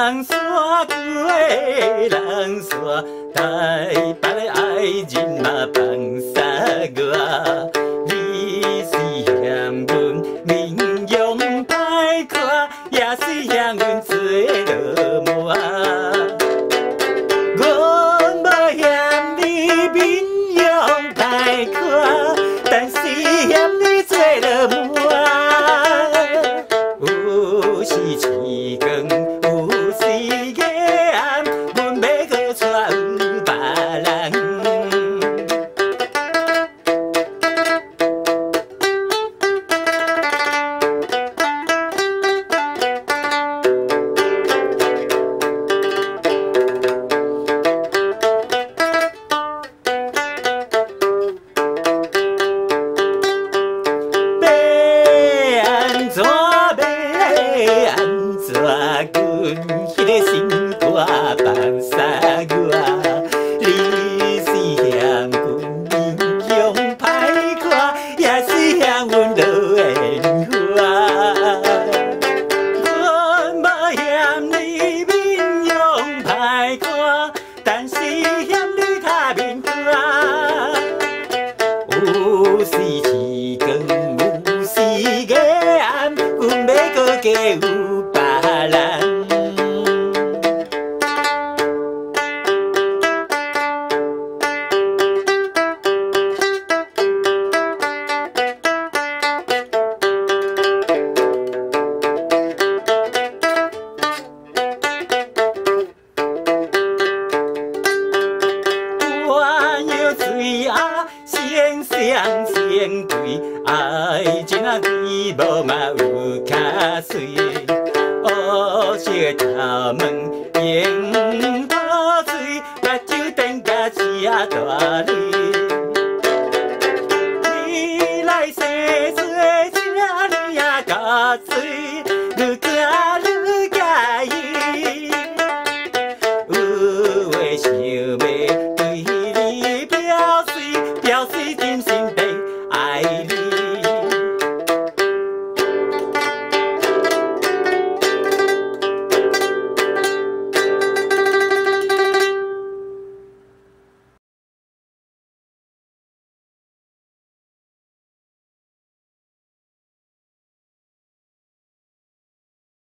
人山久的人山，台北的爱人嘛放洒我。你是嫌阮面容歹看，也是嫌阮做落寞。阮无嫌你面容歹看，但是嫌你做落寞。有时天光，有时夜暗，阮要搁娶有别人。阮迄个心肝放洒我，你是嫌阮面容歹看，也是嫌阮落烟花。阮无嫌你面容歹看，但是嫌你太面干。有时天光，有时夜暗，阮要搁嫁有别人。水啊，成双成对，爱情啊，美无嘛有卡水。乌色头毛用无水，目睭瞪甲这大蕊。